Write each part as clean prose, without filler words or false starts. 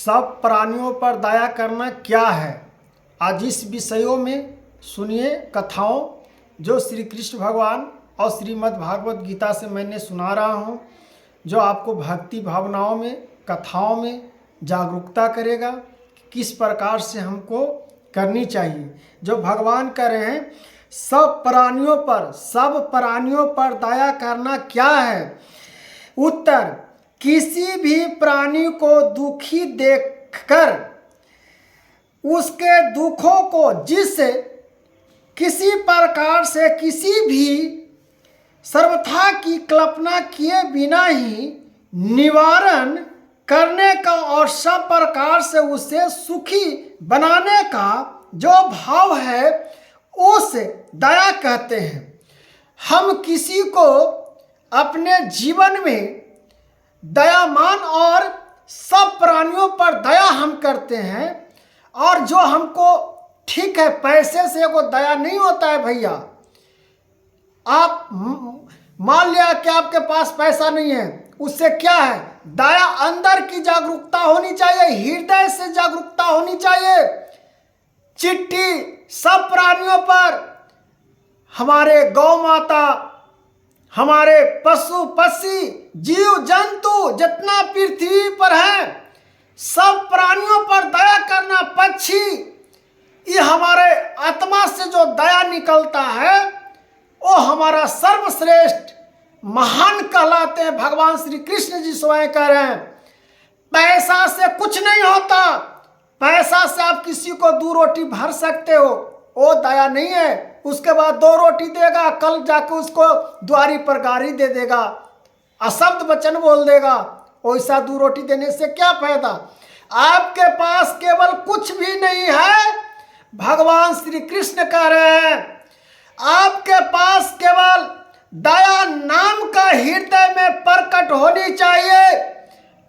सब प्राणियों पर दया करना क्या है। आज इस विषयों में सुनिए कथाओं जो श्री कृष्ण भगवान और श्रीमद् भागवत गीता से मैंने सुना रहा हूँ, जो आपको भक्ति भावनाओं में, कथाओं में जागरूकता करेगा किस प्रकार से हमको करनी चाहिए। जो भगवान कह रहे हैं सब प्राणियों पर दया करना क्या है। उत्तर, किसी भी प्राणी को दुखी देखकर उसके दुखों को जिससे किसी प्रकार से किसी भी सर्वथा की कल्पना किए बिना ही निवारण करने का और सब प्रकार से उसे सुखी बनाने का जो भाव है उसे दया कहते हैं। हम किसी को अपने जीवन में दयामान और सब प्राणियों पर दया हम करते हैं, और जो हमको ठीक है पैसे से को दया नहीं होता है भैया। आप मान लिया कि आपके पास पैसा नहीं है, उससे क्या है, दया अंदर की जागरूकता होनी चाहिए, हृदय से जागरूकता होनी चाहिए। चिट्ठी सब प्राणियों पर, हमारे गौ माता, हमारे पशु पक्षी जीव जंतु जितना पृथ्वी पर है सब प्राणियों पर दया करना। पक्षी, ये हमारे आत्मा से जो दया निकलता है वो हमारा सर्वश्रेष्ठ महान कहलाते हैं। भगवान श्री कृष्ण जी स्वयं कह रहे हैं पैसा से कुछ नहीं होता। पैसा से आप किसी को 2 रोटी भर सकते हो, वो दया नहीं है। उसके बाद 2 रोटी देगा, कल जाके उसको द्वारी पर गाड़ी दे देगा, अशब्द वचन बोल देगा। वैसा 2 रोटी देने से क्या फायदा। आपके पास केवल कुछ भी नहीं है, भगवान श्री कृष्ण कह रहे हैं आपके पास केवल दया नाम का हृदय में प्रकट होनी चाहिए।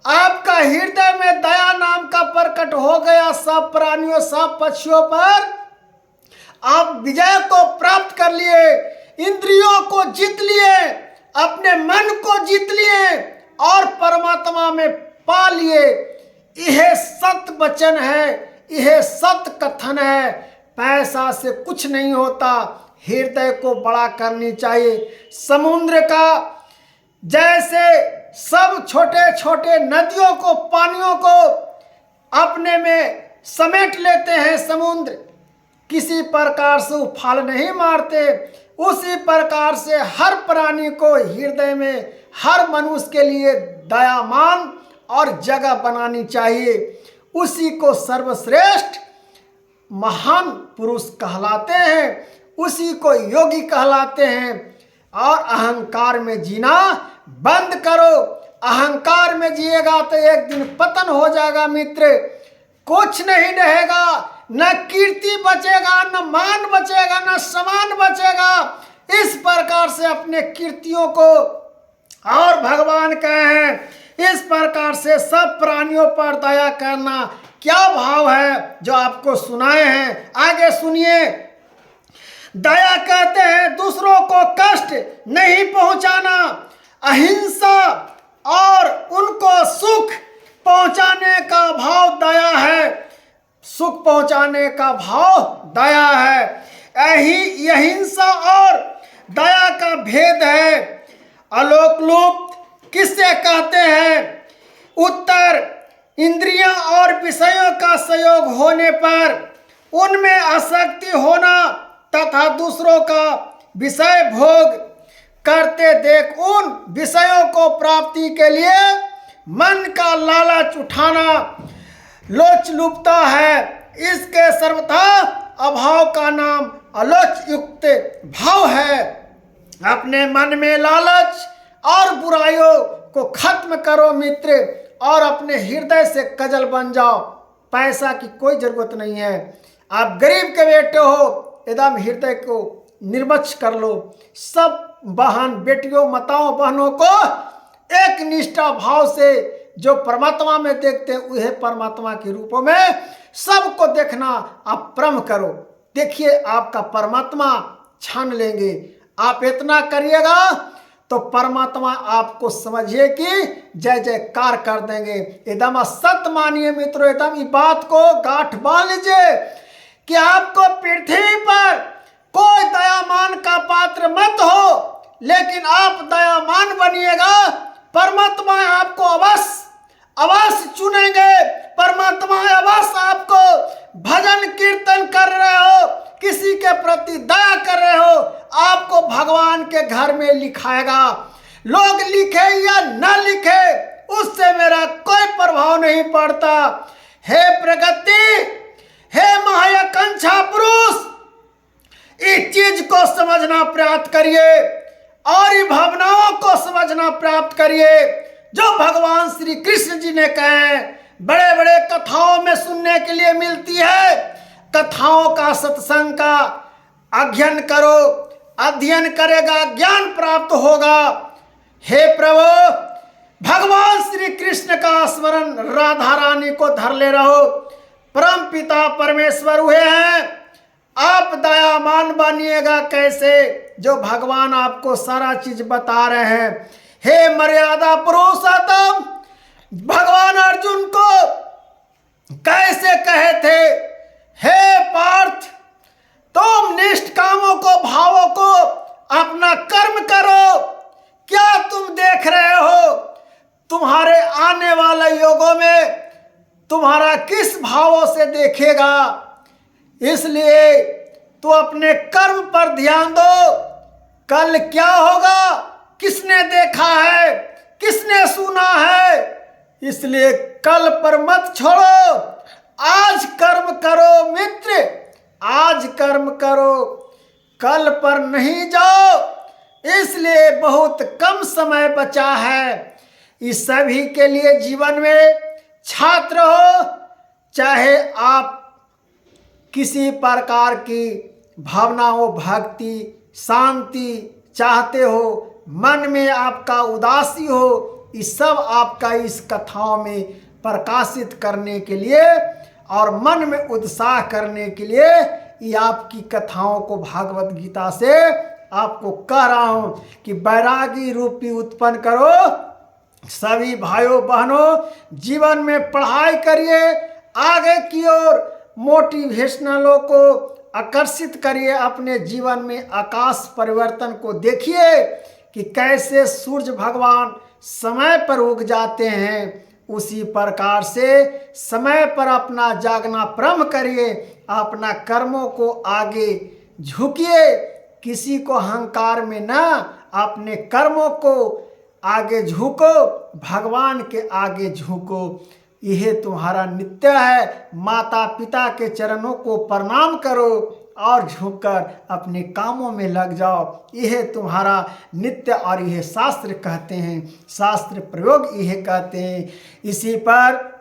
आपका हृदय में दया नाम का प्रकट हो गया, सब प्राणियों सब पक्षियों पर आप विजय को प्राप्त कर लिए, इंद्रियों को जीत लिए, अपने मन को जीत लिए और परमात्मा में पा लिए। यह सत्य वचन है, यह सत्य कथन है। पैसा से कुछ नहीं होता, हृदय को बड़ा करनी चाहिए। समुद्र का जैसे सब छोटे छोटे नदियों को, पानियों को अपने में समेट लेते हैं, समुद्र किसी प्रकार से उफाल नहीं मारते, उसी प्रकार से हर प्राणी को हृदय में हर मनुष्य के लिए दयामान और जगह बनानी चाहिए। उसी को सर्वश्रेष्ठ महान पुरुष कहलाते हैं, उसी को योगी कहलाते हैं। और अहंकार में जीना बंद करो। अहंकार में जिएगा तो एक दिन पतन हो जाएगा मित्र। कुछ नहीं रहेगा, न कीर्ति बचेगा, न मान बचेगा, न सम्मान बचेगा। इस प्रकार से अपने कीर्तियों को, और भगवान कहे हैं इस प्रकार से सब प्राणियों पर दया करना क्या भाव है जो आपको सुनाए हैं। आगे सुनिए। दया कहते हैं दूसरों को कष्ट नहीं पहुंचाना, अहिंसा और उनको सुख पहुंचाने का भाव दया है। सुख पहुंचाने का भाव दया है। यही अहिंसा और दया का भेद है। अलोकलुप्त किससे कहते हैं। उत्तर, इंद्रियां और विषयों का संयोग होने पर उनमें आसक्ति होना तथा दूसरों का विषय भोग करते देख उन विषयों को प्राप्ति के लिए मन का लालच उठाना लोचलुपता है। इसके सर्वथा अभाव का नाम अलोच युक्त भाव है। अपने मन में लालच और बुराइयों को खत्म करो मित्र, और अपने हृदय से कजल बन जाओ। पैसा की कोई जरूरत नहीं है। आप गरीब के बेटे हो, एकदम हृदय को निर्मच कर लो। सब बहन बेटियों, माताओं बहनों को एक निष्ठा भाव से जो परमात्मा में देखते हैं वह परमात्मा के रूपों में सबको देखना आप प्रण करो। देखिए आपका परमात्मा छान लेंगे। आप इतना करिएगा तो परमात्मा आपको समझिए कि जय जयकार कर देंगे। एकदम सत्य मानिए मित्रों, एकदम इस बात को गांठ बांध लीजिए कि आपको पृथ्वी पर कोई दयामान का पात्र मत हो, लेकिन आप दयामान बनिएगा। परमात्मा आपको अवश्य चुनेंगे। परमात्मा अवश्य आपको भजन कीर्तन कर रहे हो, किसी के प्रति दया कर रहे हो, आपको भगवान के घर में लिखाएगा। लोग लिखे या न लिखे उससे मेरा कोई प्रभाव नहीं पड़ता। हे प्रगति, हे महाकांक्षा पुरुष, इस चीज को समझना प्राप्त करिए और इन भावनाओं को समझना प्राप्त करिए जो भगवान श्री कृष्ण जी ने कहे। बड़े बड़े कथाओं में सुनने के लिए मिलती है। कथाओं का सत्संग का अध्ययन करो, अध्ययन करेगा ज्ञान प्राप्त होगा। हे प्रभु, भगवान श्री कृष्ण का स्मरण, राधा रानी को धर ले रहो। परम पिता परमेश्वर हुए हैं, आप दयामान बनिएगा कैसे, जो भगवान आपको सारा चीज बता रहे हैं। हे मर्यादा पुरुषोत्तम, भगवान अर्जुन को कैसे कहे थे, हे पार्थ, तुम निष्ठ कामों को, भावों को अपना कर्म करो। क्या तुम देख रहे हो तुम्हारे आने वाले युगों में तुम्हारा किस भावों से देखेगा? इसलिए तू अपने कर्म पर ध्यान दो। कल क्या होगा किसने देखा है, किसने सुना है? इसलिए कल पर मत छोड़ो, आज कर्म करो मित्र, आज कर्म करो, कल पर नहीं जाओ। इसलिए बहुत कम समय बचा है। इस सभी के लिए जीवन में छात्र हो, चाहे आप किसी प्रकार की भावनाओं, भक्ति, शांति चाहते हो, मन में आपका उदासी हो, इस सब आपका इस कथाओं में प्रकाशित करने के लिए और मन में उत्साह करने के लिए ये आपकी कथाओं को भागवत गीता से आपको कह रहा हूं कि वैरागी रूपी उत्पन्न करो। सभी भाइयों बहनों, जीवन में पढ़ाई करिए, आगे की ओर मोटिवेशनलों को आकर्षित करिए। अपने जीवन में आकाश परिवर्तन को देखिए कि कैसे सूर्य भगवान समय पर उग जाते हैं। उसी प्रकार से समय पर अपना जागना प्रारंभ करिए, अपना कर्मों को आगे झुकिए, किसी को अहंकार में ना, अपने कर्मों को आगे झुको, भगवान के आगे झुको। यह तुम्हारा नित्य है। माता पिता के चरणों को प्रणाम करो और झुककर अपने कामों में लग जाओ। यह तुम्हारा नित्य, और यह शास्त्र कहते हैं, शास्त्र प्रयोग यह कहते हैं। इसी पर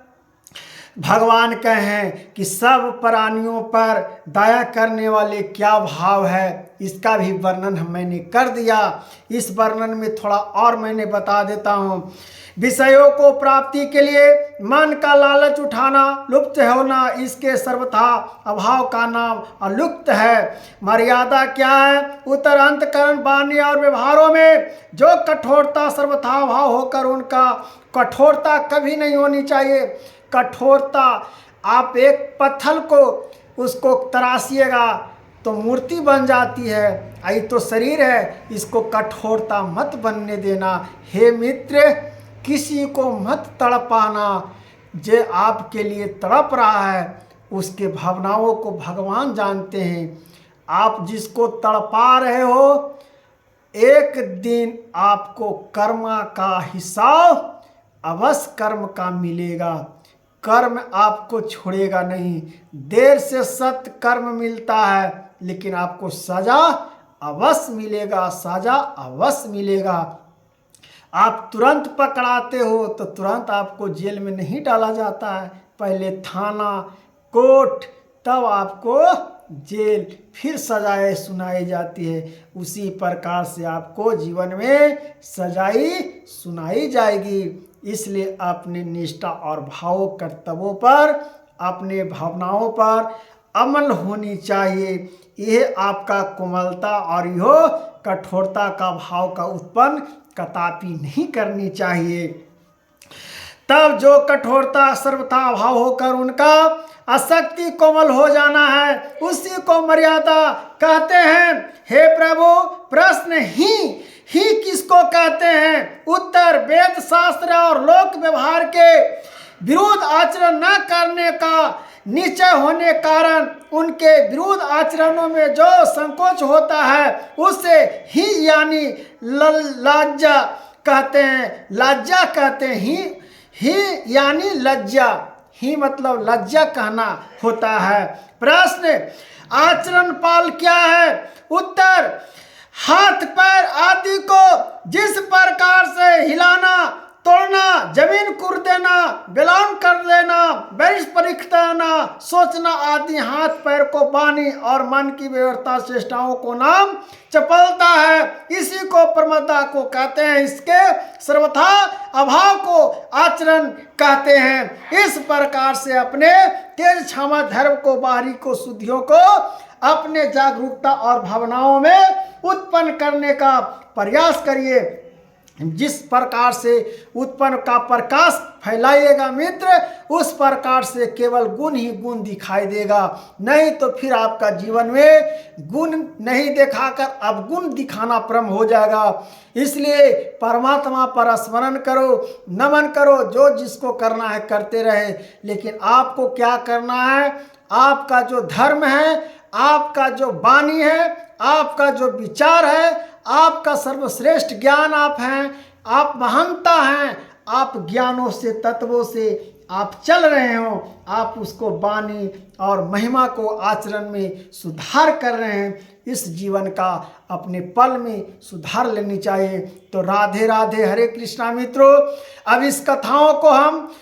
भगवान कहें कि सब प्राणियों पर दया करने वाले क्या भाव है, इसका भी वर्णन मैंने कर दिया। इस वर्णन में थोड़ा और मैंने बता देता हूँ। विषयों को प्राप्ति के लिए मन का लालच उठाना, लुप्त होना, इसके सर्वथा अभाव का नाम अलुप्त है। मर्यादा क्या है? उत्तर अंतकरण, वाणी और व्यवहारों में जो कठोरता सर्वथा अभाव होकर, उनका कठोरता कभी नहीं होनी चाहिए। कठोरता, आप एक पत्थर को उसको तराशिएगा तो मूर्ति बन जाती है। यही तो शरीर है, इसको कठोरता मत बनने देना। हे मित्र, किसी को मत तड़पाना। जो आपके लिए तड़प रहा है उसके भावनाओं को भगवान जानते हैं। आप जिसको तड़पा रहे हो, एक दिन आपको कर्म का हिसाब अवश्य कर्म का मिलेगा। कर्म आपको छोड़ेगा नहीं। देर से सत्य कर्म मिलता है, लेकिन आपको सजा अवश्य मिलेगा, सजा अवश्य मिलेगा। आप तुरंत पकड़ाते हो तो तुरंत आपको जेल में नहीं डाला जाता है, पहले थाना, कोर्ट, तब आपको जेल, फिर सजाएं सुनाई जाती है। उसी प्रकार से आपको जीवन में सजाई सुनाई जाएगी। इसलिए अपने निष्ठा और भाव कर्तव्यों पर, अपने भावनाओं पर अमल होनी चाहिए। यह आपका कोमलता और यह कठोरता का भाव का उत्पन्न कदापि नहीं करनी चाहिए। तब जो कठोरता सर्वथा अभाव होकर उनका आसक्ति कोमल हो जाना है, उसी को मर्यादा कहते हैं। हे प्रभु, प्रश्न ही किसको कहते हैं? उत्तर, वेद शास्त्र और लोक व्यवहार के विरुद्ध आचरण न करने का निश्चय होने कारण उनके विरुद्ध आचरणों में जो संकोच होता है उसे ही यानी लज्जा कहते हैं। लज्जा कहते हैं, ही यानी लज्जा, ही मतलब लज्जा कहना होता है। प्रश्न, आचरण पाल क्या है? उत्तर, हाथ पैर आदि को जिस प्रकार से हिलाना, तोड़ना, जमीन कुर देना, बेलौन कर देना, बेरिश परिख्ताना, सोचना आदि हाथ पैर को बानी और मन की व्यवस्था चेष्टाओं को नाम चपलता है। इसी को प्रमदा को कहते हैं। इसके सर्वथा अभाव को आचरण कहते हैं। इस प्रकार से अपने तेज क्षमा धर्म को, बाहरी को, शुद्धियों को अपने जागरूकता और भावनाओं में उत्पन्न करने का प्रयास करिए। जिस प्रकार से उत्पन्न का प्रकाश फैलाइएगा मित्र, उस प्रकार से केवल गुण ही गुण दिखाई देगा। नहीं तो फिर आपका जीवन में गुण नहीं दिखाकर अब गुण दिखाना क्रम हो जाएगा। इसलिए परमात्मा पर स्मरण करो, नमन करो, जो जिसको करना है करते रहे। लेकिन आपको क्या करना है? आपका जो धर्म है, आपका जो वाणी है, आपका जो विचार है, आपका सर्वश्रेष्ठ ज्ञान आप हैं, आप महानता हैं, आप ज्ञानों से, तत्वों से आप चल रहे हो, आप उसको वाणी और महिमा को आचरण में सुधार कर रहे हैं। इस जीवन का अपने पल में सुधार लेनी चाहिए। तो राधे राधे, हरे कृष्णा मित्रों। अब इस कथाओं को हम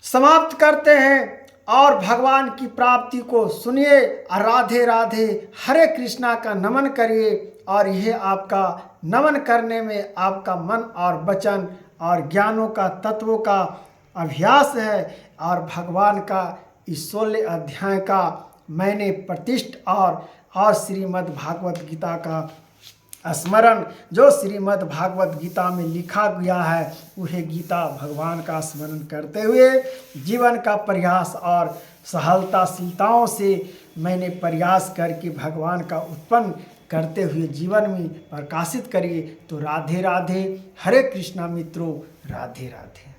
समाप्त करते हैं और भगवान की प्राप्ति को सुनिए। राधे राधे, हरे कृष्णा का नमन करिए। और यह आपका नमन करने में आपका मन और वचन और ज्ञानों का, तत्वों का अभ्यास है। और भगवान का इस 16 अध्याय का मैंने प्रतिष्ठ और श्रीमद् भागवत गीता का स्मरण, जो श्रीमद् भागवत गीता में लिखा गया है, वह गीता भगवान का स्मरण करते हुए जीवन का प्रयास और सहलताशीलताओं से मैंने प्रयास करके भगवान का उत्पन्न करते हुए जीवन में प्रकाशित करिए। तो राधे राधे, हरे कृष्णा मित्रों, राधे राधे।